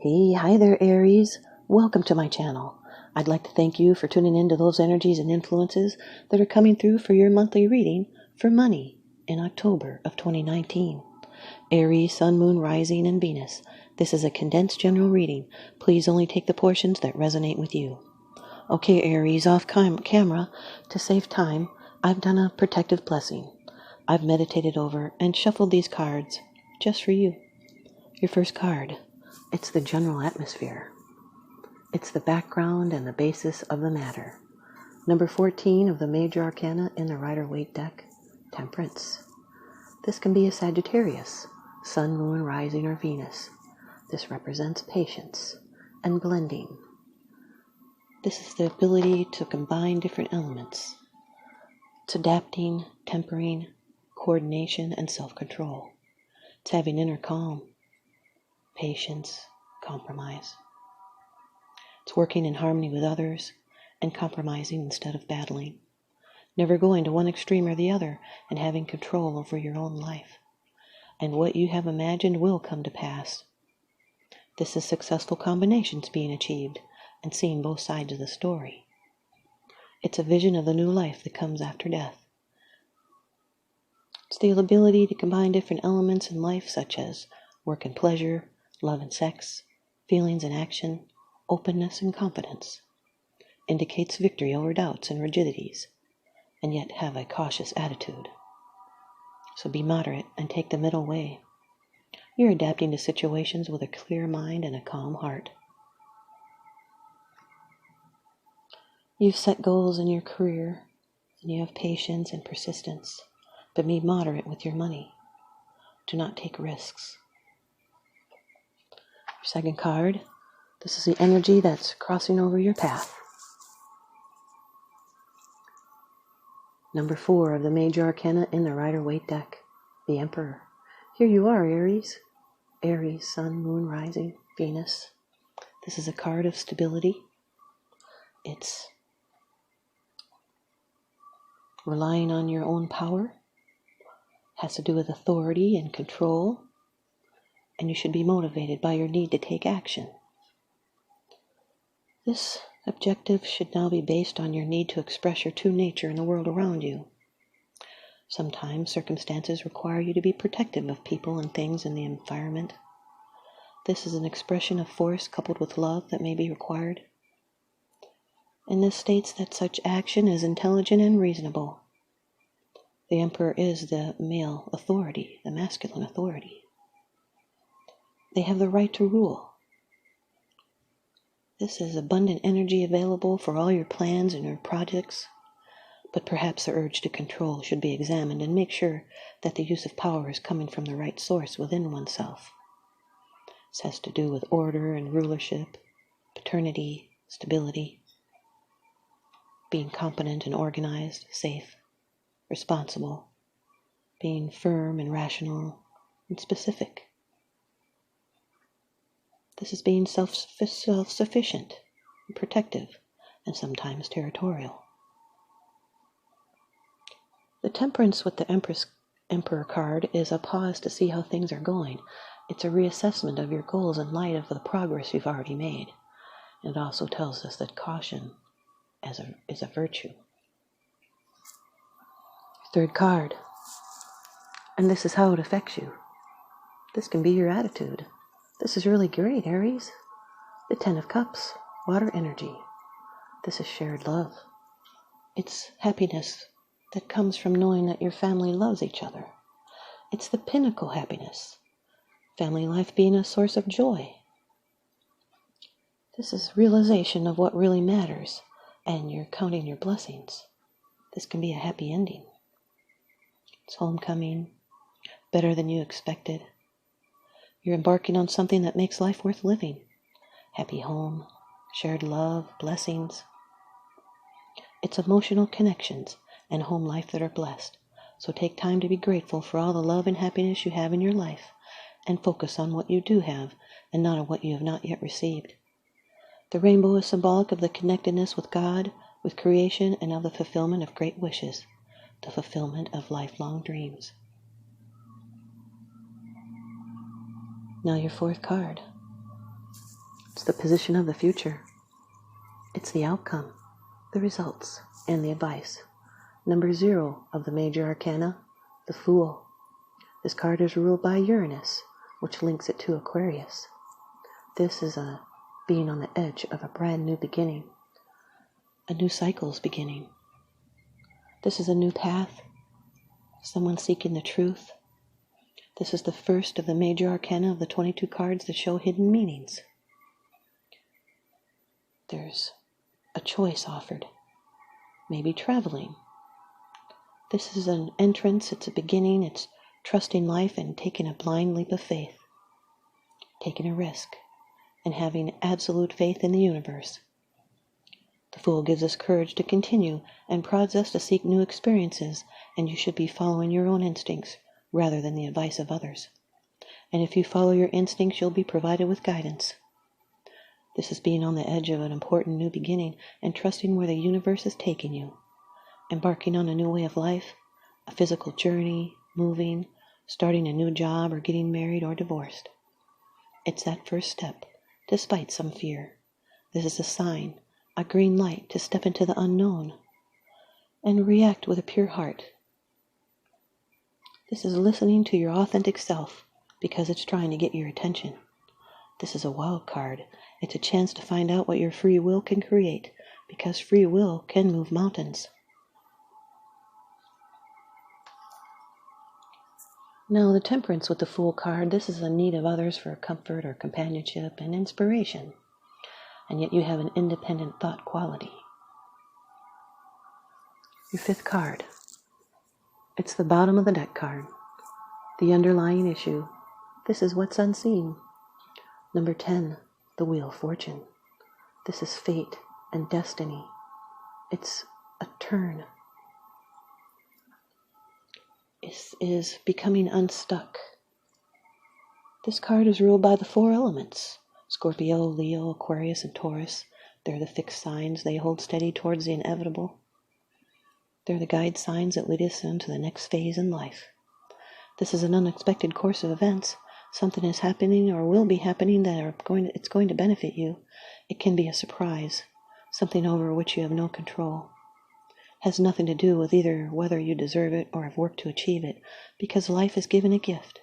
Hey, hi there, Aries. Welcome to my channel. I'd like to thank you for tuning into those energies and influences that are coming through for your monthly reading for money in October of 2019. Aries, Sun, Moon, Rising, and Venus. This is a condensed general reading. Please only take the portions that resonate with you. Okay, Aries, off camera, to save time, I've done a protective blessing. I've meditated over and shuffled these cards just for you. Your first card. It's the general atmosphere. It's the background and the basis of the matter. Number 14 of the major arcana in the Rider-Waite deck, Temperance. This can be a Sagittarius, Sun, Moon, Rising, or Venus. This represents patience and blending. This is the ability to combine different elements. It's adapting, tempering, coordination, and self-control. It's having inner calm, patience, compromise. It's working in harmony with others and compromising instead of battling. Never going to one extreme or the other and having control over your own life. And what you have imagined will come to pass. This is successful combinations being achieved and seeing both sides of the story. It's a vision of the new life that comes after death. It's the ability to combine different elements in life such as work and pleasure, love and sex, feelings and action, openness and confidence. Indicates victory over doubts and rigidities, and yet have a cautious attitude. So be moderate and take the middle way. You're adapting to situations with a clear mind and a calm heart. You've set goals in your career, and you have patience and persistence, but be moderate with your money. Do not take risks. Your second card, this is the energy that's crossing over your path. Number 4 of the major arcana in the Rider-Waite deck, the Emperor. Here you are, Aries. Aries, Sun, Moon, Rising, Venus. This is a card of stability. It's relying on your own power. Has to do with authority and control. And you should be motivated by your need to take action. This objective should now be based on your need to express your true nature in the world around you. Sometimes circumstances require you to be protective of people and things in the environment. This is an expression of force coupled with love that may be required. And this states that such action is intelligent and reasonable. The Emperor is the male authority, the masculine authority. They have the right to rule. This is abundant energy available for all your plans and your projects, but perhaps the urge to control should be examined and make sure that the use of power is coming from the right source within oneself. This has to do with order and rulership, paternity, stability, being competent and organized, safe, responsible, being firm and rational and specific. This is being self-sufficient, and protective, and sometimes territorial. The Temperance with the Emperor card is a pause to see how things are going. It's a reassessment of your goals in light of the progress you've already made. It also tells us that caution is a virtue. Third card, and this is how it affects you. This can be your attitude. This is really great, Aries. The 10 of Cups, water energy. This is shared love. It's happiness that comes from knowing that your family loves each other. It's the pinnacle happiness. Family life being a source of joy. This is realization of what really matters, and you're counting your blessings. This can be a happy ending. It's homecoming, better than you expected. You're embarking on something that makes life worth living. Happy home, shared love, blessings. It's emotional connections and home life that are blessed. So take time to be grateful for all the love and happiness you have in your life and focus on what you do have and not on what you have not yet received. The rainbow is symbolic of the connectedness with God, with creation, and of the fulfillment of great wishes, the fulfillment of lifelong dreams. Now your fourth card. the position of the future. It's the outcome, the results, and the advice. Number 0 of the major arcana, the Fool. This card is ruled by Uranus, which links it to Aquarius. This is being on the edge of a brand new beginning. A new cycle's beginning. This is a new path. Someone seeking the truth. This is the first of the major arcana of the 22 cards that show hidden meanings. There's a choice offered. Maybe traveling. This is an entrance, it's a beginning, it's trusting life and taking a blind leap of faith. Taking a risk and having absolute faith in the universe. The Fool gives us courage to continue and prods us to seek new experiences, and you should be following your own instincts rather than the advice of others. And if you follow your instincts, you'll be provided with guidance. This is being on the edge of an important new beginning and trusting where the universe is taking you. Embarking on a new way of life, a physical journey, moving, starting a new job, or getting married or divorced. It's that first step, despite some fear. This is a sign, a green light to step into the unknown and react with a pure heart. This is listening to your authentic self because it's trying to get your attention. This is a wild card. It's a chance to find out what your free will can create, because free will can move mountains. Now, the Temperance with the Fool card, this is a need of others for comfort or companionship and inspiration. And yet you have an independent thought quality. Your 5th card. It's the bottom of the deck card. The underlying issue. This is what's unseen. Number 10, the Wheel of Fortune. This is fate and destiny. It's a turn. This is becoming unstuck. This card is ruled by the 4 elements. Scorpio, Leo, Aquarius, and Taurus. They're the fixed signs. They hold steady towards the inevitable. They're the guide signs that lead us into the next phase in life. This is an unexpected course of events. Something is happening or will be happening that it's going to benefit you. It can be a surprise, something over which you have no control. Has nothing to do with either whether you deserve it or have worked to achieve it, because life is given a gift,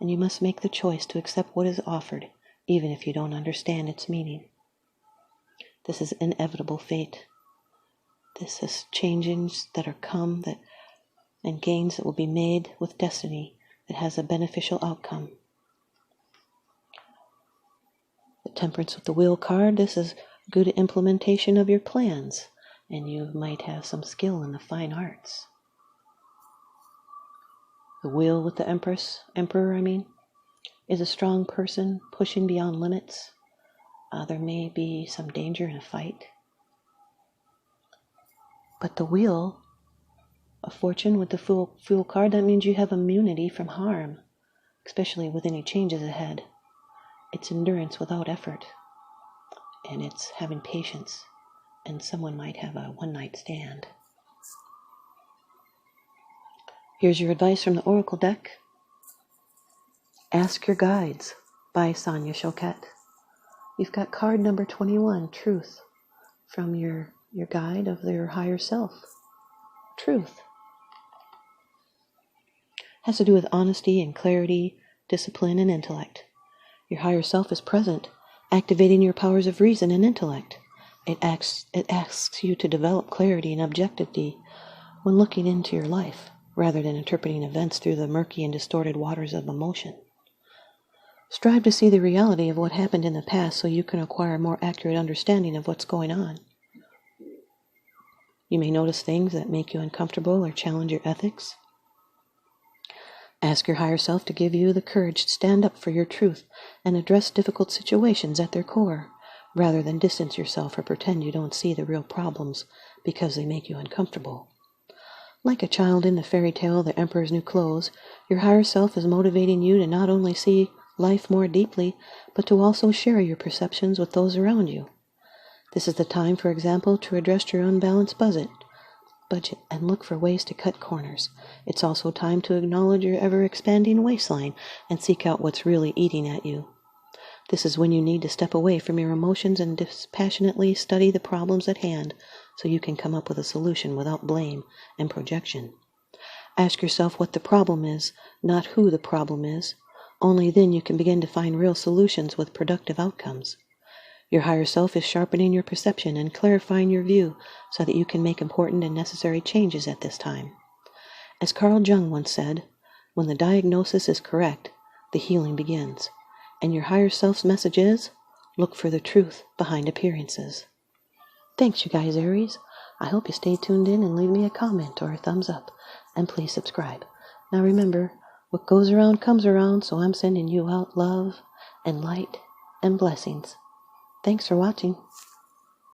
and you must make the choice to accept what is offered, even if you don't understand its meaning. This is inevitable fate. This is changes that are come and gains that will be made with destiny that has a beneficial outcome. The Temperance with the Wheel card, this is good implementation of your plans, and you might have some skill in the fine arts. The Wheel with the Emperor, is a strong person pushing beyond limits. There may be some danger in a fight. But the Wheel of Fortune with the Fool card, that means you have immunity from harm, especially with any changes ahead. It's endurance without effort, and it's having patience, and someone might have a one-night stand. Here's your advice from the Oracle deck. Ask Your Guides by Sonia Choquette. You've got card number 21, Truth, from your guide of your higher self. Truth has to do with honesty and clarity, discipline and intellect. Your higher self is present, activating your powers of reason and intellect. It asks you to develop clarity and objectivity when looking into your life, rather than interpreting events through the murky and distorted waters of emotion. Strive to see the reality of what happened in the past so you can acquire a more accurate understanding of what's going on. You may notice things that make you uncomfortable or challenge your ethics. Ask your higher self to give you the courage to stand up for your truth and address difficult situations at their core, rather than distance yourself or pretend you don't see the real problems because they make you uncomfortable. Like a child in the fairy tale, The Emperor's New Clothes, your higher self is motivating you to not only see life more deeply, but to also share your perceptions with those around you. This is the time, for example, to address your unbalanced budget and look for ways to cut corners. It's also time to acknowledge your ever-expanding waistline and seek out what's really eating at you. This is when you need to step away from your emotions and dispassionately study the problems at hand so you can come up with a solution without blame and projection. Ask yourself what the problem is, not who the problem is. Only then you can begin to find real solutions with productive outcomes. Your higher self is sharpening your perception and clarifying your view so that you can make important and necessary changes at this time. As Carl Jung once said, when the diagnosis is correct, the healing begins. And your higher self's message is, look for the truth behind appearances. Thanks, you guys, Aries. I hope you stay tuned in and leave me a comment or a thumbs up. And please subscribe. Now remember, what goes around comes around, so I'm sending you out love and light and blessings. Thanks for watching.